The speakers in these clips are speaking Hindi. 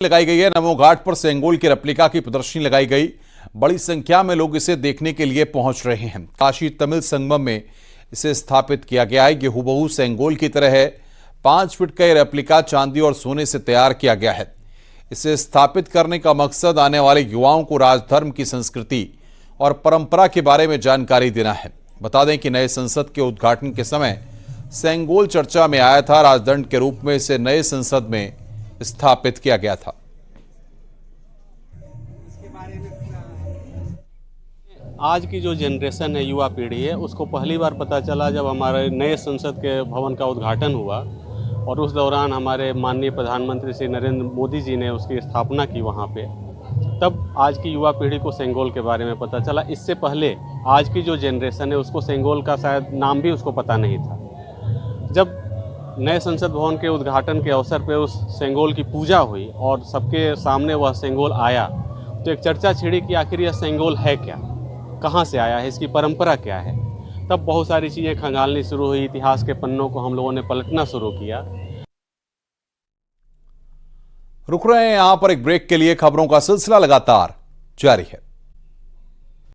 लगाई गई है। नमो घाट पर सेंगोल की रेप्लिका की प्रदर्शनी लगाई गई। बड़ी संख्या में लोग इसे देखने के लिए पहुंच रहे हैं। काशी तमिल संगमम में इसे स्थापित किया गया है। ये हुबहू सेंगोल की तरह है। 5 फीट का यह रेप्लिका चांदी और सोने से तैयार किया गया है। इसे स्थापित करने का मकसद आने वाले युवाओं को राजधर्म की संस्कृति और परंपरा के बारे में जानकारी देना है। बता दें कि नए संसद के उद्घाटन के समय सेंगोल चर्चा में आया था। राजदंड के रूप में इसे नए संसद में स्थापित किया गया था। आज की जो जनरेशन है, युवा पीढ़ी है, उसको पहली बार पता चला जब हमारे नए संसद के भवन का उद्घाटन हुआ और उस दौरान हमारे माननीय प्रधानमंत्री श्री नरेंद्र मोदी जी ने उसकी स्थापना की वहाँ पे। तब आज की युवा पीढ़ी को सेंगोल के बारे में पता चला। इससे पहले आज की जो जनरेशन है उसको सेंगोल का शायद नाम भी उसको पता नहीं था। जब नए संसद भवन के उद्घाटन के अवसर पर उस सेंगोल की पूजा हुई और सबके सामने वह सेंगोल आया तो एक चर्चा छिड़ी कि आखिर यह सेंगोल है क्या, कहाँ से आया है, इसकी परंपरा क्या है। तब बहुत सारी चीज़ें खंगालनी शुरू हुई। इतिहास के पन्नों को हम लोगों ने पलटना शुरू किया। रुक रहे हैं यहां पर एक ब्रेक के लिए। खबरों का सिलसिला लगातार जारी है।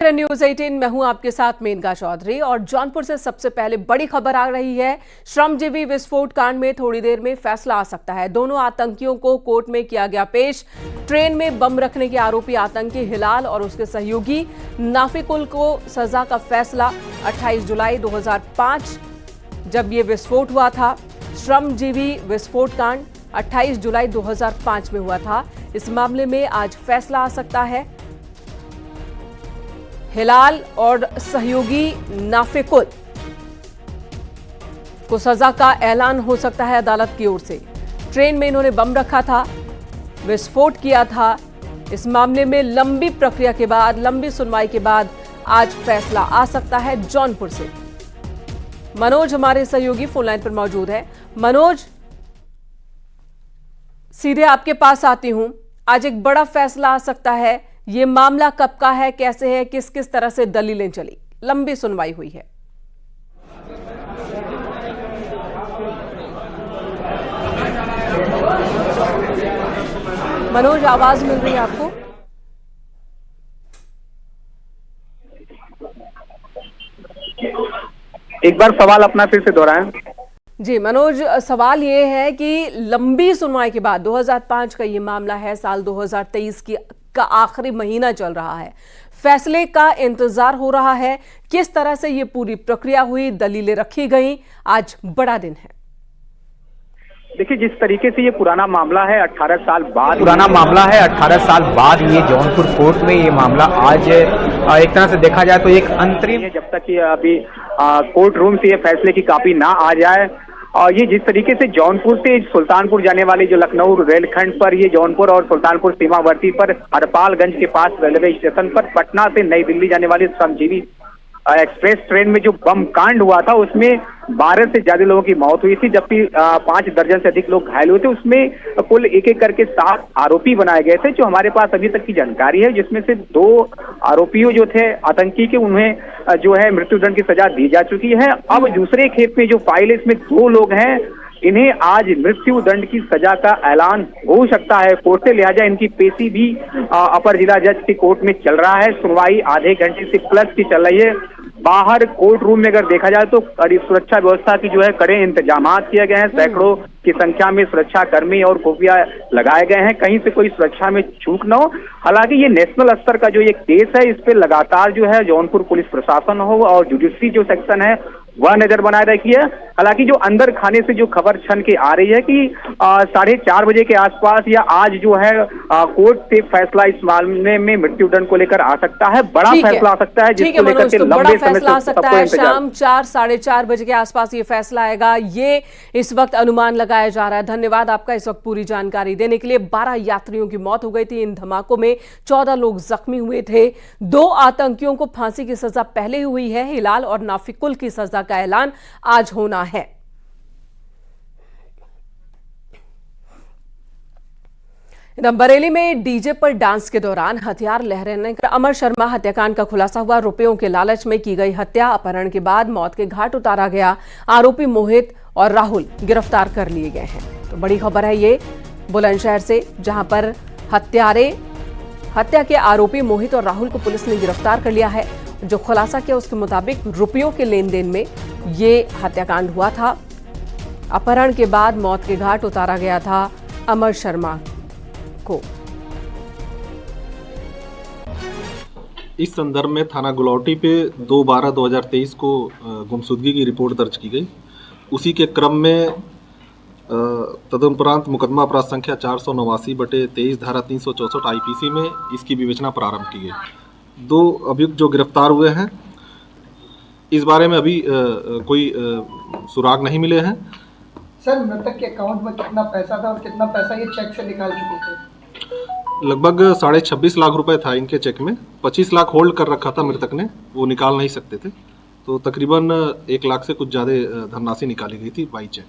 न्यूज़ 18 में हूं आपके साथ मेनका चौधरी और जौनपुर से सबसे पहले बड़ी खबर आ रही है। श्रमजीवी विस्फोट कांड में थोड़ी देर में फैसला आ सकता है। दोनों आतंकियों को कोर्ट में किया गया पेश। ट्रेन में बम रखने के आरोपी आतंकी हिलाल और उसके सहयोगी नाफिकुल को सजा का फैसला 28 जुलाई 2005 जब ये विस्फोट हुआ था। श्रमजीवी विस्फोट कांड 28 जुलाई 2005 में हुआ था। इस मामले में आज फैसला आ सकता है। हिलाल और सहयोगी नाफिकुल को सजा का ऐलान हो सकता है अदालत की ओर से। ट्रेन में इन्होंने बम रखा था, विस्फोट किया था। इस मामले में लंबी प्रक्रिया के बाद, लंबी सुनवाई के बाद आज फैसला आ सकता है। जौनपुर से मनोज हमारे सहयोगी फोन लाइन पर मौजूद है। मनोज, सीधे आपके पास आती हूं। आज एक बड़ा फैसला आ सकता है। ये मामला कब का है, कैसे है, किस किस तरह से दलीलें चली, लंबी सुनवाई हुई है? मनोज, आवाज मिल रही है आपको? एक बार सवाल अपना फिर से दोहराएं। जी मनोज, सवाल ये है कि लंबी सुनवाई के बाद 2005 का ये मामला है, साल 2023 का आखिरी महीना चल रहा है, फैसले का इंतजार हो रहा है। किस तरह से ये पूरी प्रक्रिया हुई, दलीलें रखी गई, आज बड़ा दिन है। देखिए, जिस तरीके से ये पुराना मामला है, 18 साल बाद ये जौनपुर कोर्ट में ये मामला आज एक तरह से देखा जाए तो एक अंतरिम, जब तक ये अभी कोर्ट रूम से ये फैसले की कॉपी ना आ जाए। और ये जिस तरीके से जौनपुर से सुल्तानपुर जाने वाली जो लखनऊ रेलखंड पर, ये जौनपुर और सुल्तानपुर सीमावर्ती पर हरपालगंज के पास रेलवे स्टेशन पर पटना से नई दिल्ली जाने वाली श्रमजीवी एक्सप्रेस ट्रेन में जो बम कांड हुआ था उसमें 12 से ज्यादा लोगों की मौत हुई थी, जबकि 5 दर्जन से अधिक लोग घायल हुए थे। उसमें कुल एक एक करके 7 आरोपी बनाए गए थे, जो हमारे पास अभी तक की जानकारी है, जिसमें से 2 आरोपियों जो थे आतंकी के, उन्हें जो है मृत्युदंड की सजा दी जा चुकी है। अब दूसरे खेप में जो फाइल है, इसमें 2 लोग हैं, इन्हें आज मृत्यु दंड की सजा का ऐलान हो सकता है कोर्ट से। लिहाजा इनकी पेशी भी अपर जिला जज की कोर्ट में चल रहा है। सुनवाई आधे घंटे से प्लस की चल रही है। बाहर कोर्ट रूम में अगर देखा जाए तो सुरक्षा व्यवस्था की जो है कड़े इंतजाम किए गए हैं। सैकड़ों की संख्या में सुरक्षा कर्मी और खुफिया लगाए गए हैं, कहीं से कोई सुरक्षा में चूक न हो। हालांकि ये नेशनल स्तर का जो ये केस है, इस पे लगातार जो है जौनपुर पुलिस प्रशासन हो और जुडिशरी जो सेक्शन है वह नजर बनाए रखी है। हालांकि जो अंदर खाने से जो खबर छन के आ रही है कि 4:30 बजे के आसपास या आज जो है कोर्ट से फैसला इस मामले में मृत्युदंड को लेकर आ सकता है। बड़ा फैसला आ सकता है, जिसको लेकर के लंबे समय से सबको इंतजार। शाम 4 साढ़े 4 बजे के आसपास ये फैसला आएगा, ये इस वक्त अनुमान लगाया जा रहा है। धन्यवाद आपका इस वक्त पूरी जानकारी देने के लिए। 12 यात्रियों की मौत हो गई थी इन धमाकों में, 14 लोग जख्मी हुए थे। 2 आतंकियों को फांसी की सजा पहले ही हुई है। हिलाल और नाफिकुल की सजा का ऐलान आज होना है। बरेली में डीजे पर डांस के दौरान हथियार लहराने का अमर शर्मा हत्याकांड का खुलासा हुआ। रुपयों के लालच में की गई हत्या, अपहरण के बाद मौत के घाट उतारा गया। आरोपी मोहित और राहुल गिरफ्तार कर लिए गए हैं। तो बड़ी खबर है ये बुलंदशहर से, जहां पर हत्या के आरोपी मोहित और राहुल को पुलिस ने गिरफ्तार कर लिया है। जो खुलासा किया उसके मुताबिक रुपयों के लेन देन में ये हत्याकांड हुआ था। अपहरण के बाद मौत के घाट उतारा गया था अमर शर्मा को। इस संदर्भ में थाना गुलौटी पे 2/12/2023 को गुमशुदगी की रिपोर्ट दर्ज की गई। उसी के क्रम में तदुपरांत मुकदमा अपराध संख्या 489/23 धारा 364 आईपीसी में इसकी विवेचना प्रारंभ की गई। 2 अभियुक्त जो गिरफ्तार हुए हैं, इस बारे में अभी कोई सुराग नहीं मिले हैं। सर, मृतक के अकाउंट में कितना पैसा था और कितना पैसा ये चेक से निकाल चुके थे? लगभग 26.5 लाख रुपए था इनके चेक में। 25 लाख होल्ड कर रखा था मृतक ने, वो निकाल नहीं सकते थे, तो तकरीबन 1 लाख से कुछ ज़्यादा धनराशि निकाली गई थी बाई चेक।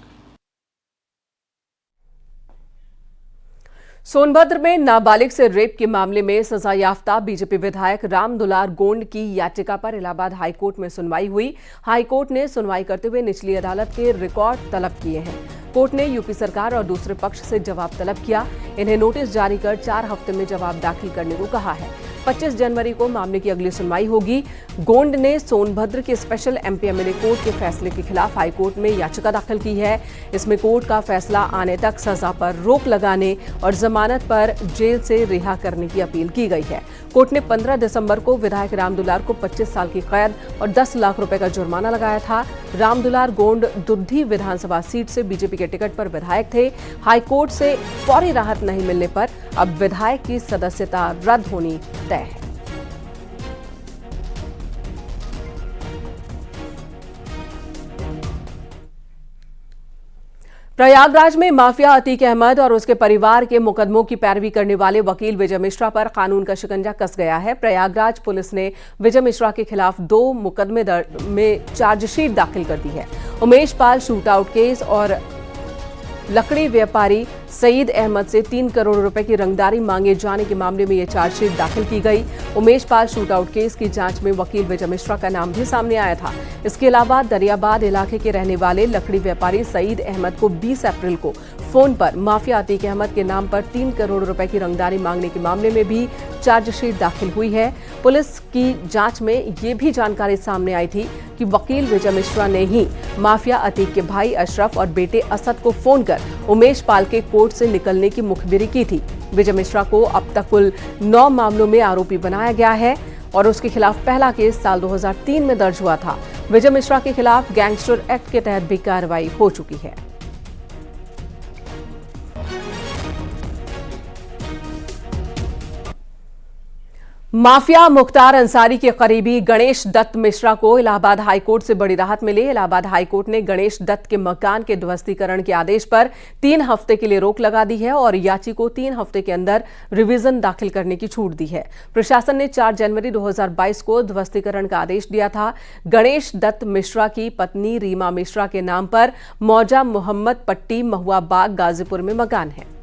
सोनभद्र में नाबालिग से रेप के मामले में सजायाफ्ता बीजेपी विधायक रामदुलार गोंड की याचिका पर इलाहाबाद हाईकोर्ट में सुनवाई हुई। हाईकोर्ट ने सुनवाई करते हुए निचली अदालत के रिकॉर्ड तलब किए हैं। कोर्ट ने यूपी सरकार और दूसरे पक्ष से जवाब तलब किया। इन्हें नोटिस जारी कर 4 हफ्ते में जवाब दाखिल करने को कहा है। 25 जनवरी को मामले की अगली सुनवाई होगी। गोंड ने सोनभद्र के स्पेशल एमपी-एमएलए कोर्ट के फैसले के खिलाफ हाईकोर्ट में याचिका दाखिल की है। इसमें कोर्ट का फैसला आने तक सजा पर रोक लगाने और जमानत पर जेल से रिहा करने की अपील की गई है। कोर्ट ने 15 दिसंबर को विधायक रामदुलार को 25 साल की कैद और 10 लाख रुपए का जुर्माना लगाया था। रामदुलार गोंड दुद्धी विधानसभा सीट से बीजेपी के टिकट पर विधायक थे। हाईकोर्ट से फौरी राहत नहीं मिलने पर अब विधायक की सदस्यता रद्द होनी तय है। प्रयागराज में माफिया अतीक अहमद और उसके परिवार के मुकदमों की पैरवी करने वाले वकील विजय मिश्रा पर कानून का शिकंजा कस गया है। प्रयागराज पुलिस ने विजय मिश्रा के खिलाफ 2 मुकदमे में चार्जशीट दाखिल कर दी है। उमेश पाल शूटआउट केस और लकड़ी व्यापारी सईद अहमद से 3 करोड़ रुपए की रंगदारी मांगे जाने के मामले में यह चार्जशीट दाखिल की गई। उमेश पाल शूटआउट केस की जांच में वकील विजय मिश्रा का नाम भी सामने आया था। इसके अलावा दरियाबाद इलाके के रहने वाले लकड़ी व्यापारी सईद अहमद को 20 अप्रैल को फोन पर माफिया अतीक अहमद के नाम पर 3 करोड़ रुपए की रंगदारी मांगने के मामले में भी चार्जशीट दाखिल हुई है। पुलिस की जांच में ये भी जानकारी सामने आई थी कि वकील विजय मिश्रा ने ही माफिया अतीक के भाई अशरफ और बेटे असद को फोन कर उमेश पाल के कोर्ट से निकलने की मुखबिरी की थी। विजय मिश्रा को अब तक कुल 9 मामलों में आरोपी बनाया गया है और उसके खिलाफ पहला केस साल 2003 में दर्ज हुआ था। विजय मिश्रा के खिलाफ गैंगस्टर एक्ट के तहत भी कार्रवाई हो चुकी है। माफिया मुख्तार अंसारी के करीबी गणेश दत्त मिश्रा को इलाहाबाद हाईकोर्ट से बड़ी राहत मिली। इलाहाबाद हाईकोर्ट ने गणेश दत्त के मकान के ध्वस्तीकरण के आदेश पर 3 हफ्ते के लिए रोक लगा दी है और याची को 3 हफ्ते के अंदर रिवीजन दाखिल करने की छूट दी है। प्रशासन ने 4 जनवरी 2022 को ध्वस्तीकरण का आदेश दिया था। गणेश दत्त मिश्रा की पत्नी रीमा मिश्रा के नाम पर मौजा मोहम्मद पट्टी महुआ बाग गाजीपुर में मकान है।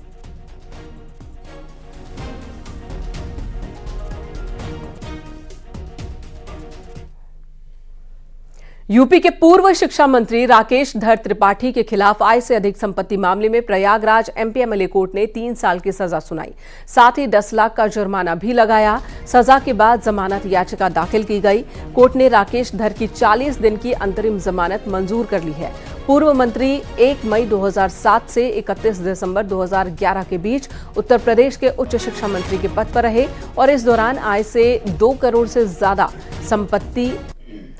यूपी के पूर्व शिक्षा मंत्री राकेश धर त्रिपाठी के खिलाफ आय से अधिक संपत्ति मामले में प्रयागराज एमपी-एमएलए कोर्ट ने 3 साल की सजा सुनाई, साथ ही 10 लाख का जुर्माना भी लगाया। सजा के बाद जमानत याचिका दाखिल की गई। कोर्ट ने राकेश धर की 40 दिन की अंतरिम जमानत मंजूर कर ली है। पूर्व मंत्री 1 मई 2007 से 31 दिसंबर 2011 के बीच उत्तर प्रदेश के उच्च शिक्षा मंत्री के पद पर रहे और इस दौरान आय से 2 करोड़ से ज्यादा संपत्ति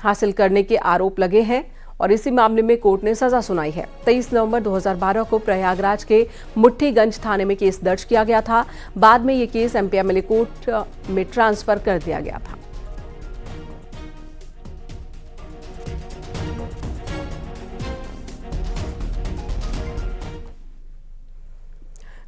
हासिल करने के आरोप लगे हैं और इसी मामले में कोर्ट ने सजा सुनाई है। 23 नवंबर 2012 को प्रयागराज के मुट्ठीगंज थाने में केस दर्ज किया गया था। बाद में यह केस एमपी-एमएलए कोर्ट में ट्रांसफर कर दिया गया था।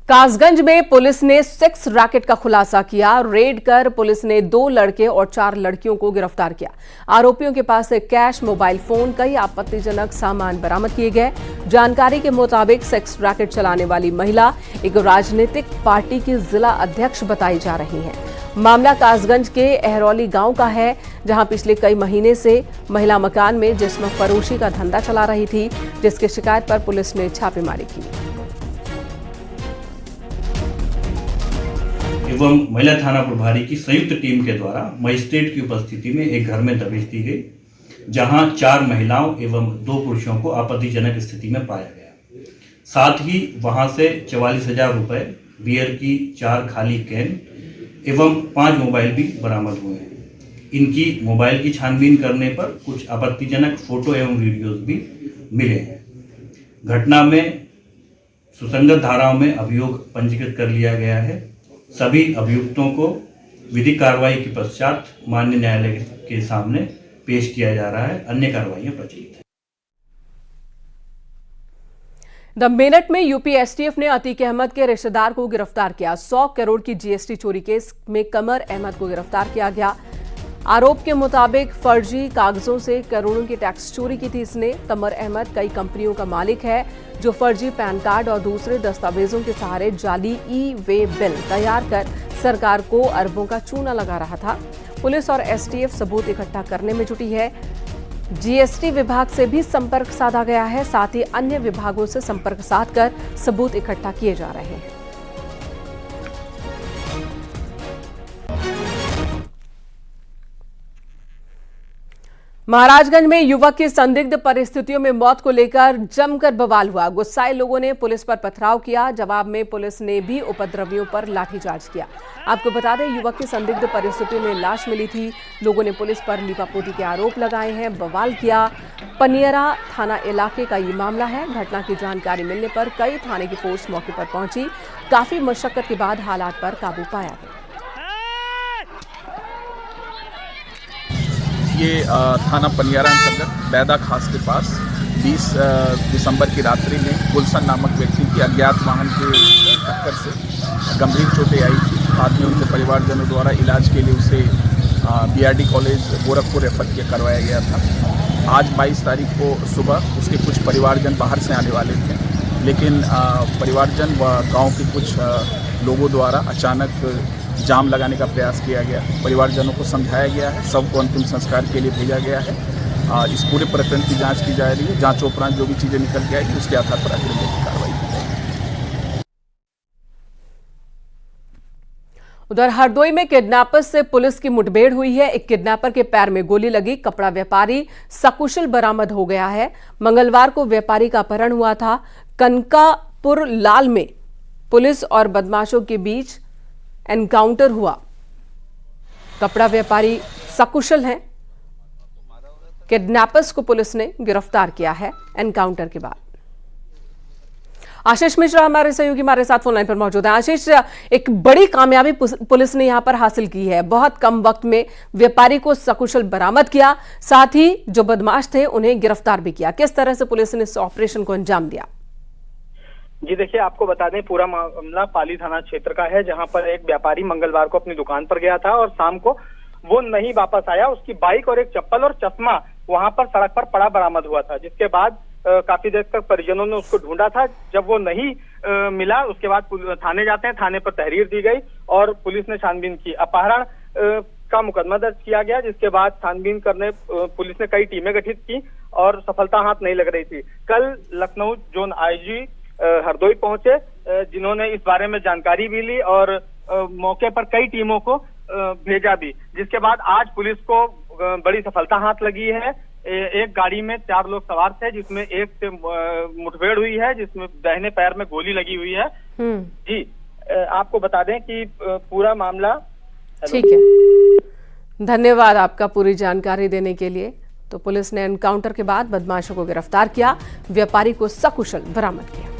कासगंज में पुलिस ने सेक्स रैकेट का खुलासा किया। रेड कर पुलिस ने 2 लड़के और 4 लड़कियों को गिरफ्तार किया। आरोपियों के पास से कैश, मोबाइल फोन, कई आपत्तिजनक सामान बरामद किए गए। जानकारी के मुताबिक सेक्स रैकेट चलाने वाली महिला एक राजनीतिक पार्टी की जिला अध्यक्ष बताई जा रही है। मामला कासगंज के अहरौली गांव का है, जहां पिछले कई महीने से महिला मकान में जिस्म फरोशी का धंधा चला रही थी, जिसकी शिकायत पर पुलिस ने छापेमारी की। एवं महिला थाना प्रभारी की संयुक्त टीम के द्वारा मजिस्ट्रेट की उपस्थिति में एक घर में दबिश दी गई, जहां 4 महिलाओं एवं 2 पुरुषों को आपत्तिजनक स्थिति में पाया गया। साथ ही वहां से 44,000 रुपये, बियर की 4 खाली कैन एवं 5 मोबाइल भी बरामद हुए हैं। इनकी मोबाइल की छानबीन करने पर कुछ आपत्तिजनक फोटो एवं वीडियोज भी मिले हैं। घटना में सुसंगत धाराओं में अभियोग पंजीकृत कर लिया गया है। सभी अभियुक्तों को विधिक कार्रवाई के पश्चात माननीय न्यायालय के सामने पेश किया जा रहा है। अन्य कार्रवाइयां प्रचलित हैं। द मिनट में यूपी एसटीएफ ने अतीक अहमद के रिश्तेदार को गिरफ्तार किया। 100 करोड़ की जीएसटी चोरी केस में कमर अहमद को गिरफ्तार किया गया। आरोप के मुताबिक फर्जी कागजों से करोड़ों की टैक्स चोरी की थी इसने। कमर अहमद कई कंपनियों का मालिक है जो फर्जी पैन कार्ड और दूसरे दस्तावेजों के सहारे जाली ई-वे बिल तैयार कर सरकार को अरबों का चूना लगा रहा था। पुलिस और एसटीएफ सबूत इकट्ठा करने में जुटी है। जीएसटी विभाग से भी संपर्क साधा गया है, साथ ही अन्य विभागों से संपर्क साधकर सबूत इकट्ठा किए जा रहे हैं। महाराजगंज में युवक की संदिग्ध परिस्थितियों में मौत को लेकर जमकर बवाल हुआ। गुस्साए लोगों ने पुलिस पर पथराव किया। जवाब में पुलिस ने भी उपद्रवियों पर लाठीचार्ज किया। आपको बता दें, युवक की संदिग्ध परिस्थितियों में लाश मिली थी। लोगों ने पुलिस पर लीपापोती के आरोप लगाए हैं, बवाल किया। पनियरा थाना इलाके का ये मामला है। घटना की जानकारी मिलने पर कई थाने की फोर्स मौके पर पहुंची। काफी मशक्कत के बाद हालात पर काबू पाया गया। ये थाना पनियारा अंतर्गत बैदा खास के पास 20 दिसंबर की रात्रि में गुलशन नामक व्यक्ति की अज्ञात वाहन के टक्कर से गंभीर चोटें आई थी। बाद में उनके परिवारजनों द्वारा इलाज के लिए उसे बीआरडी कॉलेज गोरखपुर रेफर करवाया गया था। आज 22 तारीख को सुबह उसके कुछ परिवारजन बाहर से आने वाले थे, लेकिन परिवारजन व गाँव के कुछ लोगों द्वारा अचानक जाम लगाने का प्रयास किया गया। परिवारजनों को समझाया गया है, सबको अंतिम संस्कार के लिए भेजा गया है। इस पूरे प्रकरण की जांच की जा रही है। जांच उपरांत जो भी चीज़ें निकल के आएगी उसके आधार पर आगे की कार्रवाई की जाएगी। उधर हरदोई में किडनैपर्स से पुलिस की मुठभेड़ हुई है। एक किडनैपर के पैर में गोली लगी। कपड़ा व्यापारी सकुशल बरामद हो गया है। मंगलवार को व्यापारी का अपहरण हुआ था। कनकापुर लाल में पुलिस और बदमाशों के बीच एनकाउंटर हुआ। कपड़ा व्यापारी सकुशल हैं। किडनैपर्स को पुलिस ने गिरफ्तार किया है एनकाउंटर के बाद। आशीष मिश्रा हमारे सहयोगी हमारे साथ फोन लाइन पर मौजूद हैं। आशीष, एक बड़ी कामयाबी पुलिस ने यहां पर हासिल की है। बहुत कम वक्त में व्यापारी को सकुशल बरामद किया, साथ ही जो बदमाश थे उन्हें गिरफ्तार भी किया। किस तरह से पुलिस ने इस ऑपरेशन को अंजाम दिया? जी देखिए, आपको बता दें पूरा मामला पाली थाना क्षेत्र का है, जहां पर एक व्यापारी मंगलवार को अपनी दुकान पर गया था और शाम को वो नहीं वापस आया। उसकी बाइक और एक चप्पल और चश्मा वहां पर सड़क पर पड़ा बरामद हुआ था, जिसके बाद काफी देर तक परिजनों ने उसको ढूंढा था। जब वो नहीं मिला, उसके बाद थाने जाते हैं, थाने पर तहरीर दी गई और पुलिस ने छानबीन की। अपहरण का मुकदमा दर्ज किया गया, जिसके बाद छानबीन करने पुलिस ने कई टीमें गठित की और सफलता हाथ नहीं लग रही थी। कल लखनऊ जोन आईजी हरदोई पहुंचे, जिन्होंने इस बारे में जानकारी भी ली और मौके पर कई टीमों को भेजा भी, जिसके बाद आज पुलिस को बड़ी सफलता हाथ लगी है। एक गाड़ी में 4 लोग सवार थे, जिसमें एक से मुठभेड़ हुई है, जिसमें दाहिने पैर में गोली लगी हुई है। जी, आपको बता दें कि पूरा मामला। ठीक है, धन्यवाद आपका पूरी जानकारी देने के लिए। तो पुलिस ने एनकाउंटर के बाद बदमाशों को गिरफ्तार किया, व्यापारी को सकुशल बरामद किया।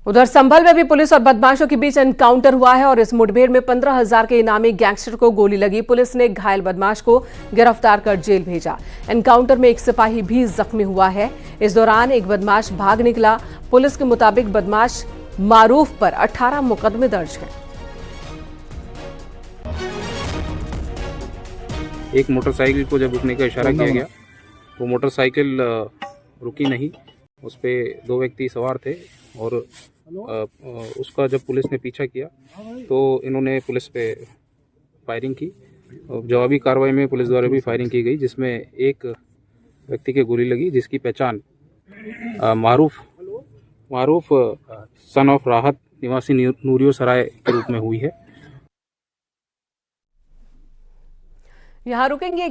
उधर संभल में भी पुलिस और बदमाशों के बीच एनकाउंटर हुआ है और इस मुठभेड़ में 15,000 के इनामी गैंगस्टर को गोली लगी। पुलिस ने घायल बदमाश को गिरफ्तार कर जेल भेजा। एनकाउंटर में एक सिपाही भी जख्मी हुआ है। इस दौरान एक बदमाश भाग निकला। पुलिस के मुताबिक बदमाश मारूफ पर 18 मुकदमे दर्ज हैं। एक मोटरसाइकिल को जब रुकने का इशारा किया गया तो मोटरसाइकिल रुकी नहीं, उस पर 2 व्यक्ति सवार थे और उसका जब पुलिस ने पीछा किया तो इन्होंने पुलिस पे फायरिंग की। जवाबी कार्रवाई में पुलिस द्वारा भी फायरिंग की गई, जिसमें एक व्यक्ति के गोली लगी, जिसकी पहचान मारूफ मारूफ सन ऑफ राहत निवासी नूरियो सराय के रूप में हुई है। यहाँ रुकेंगे।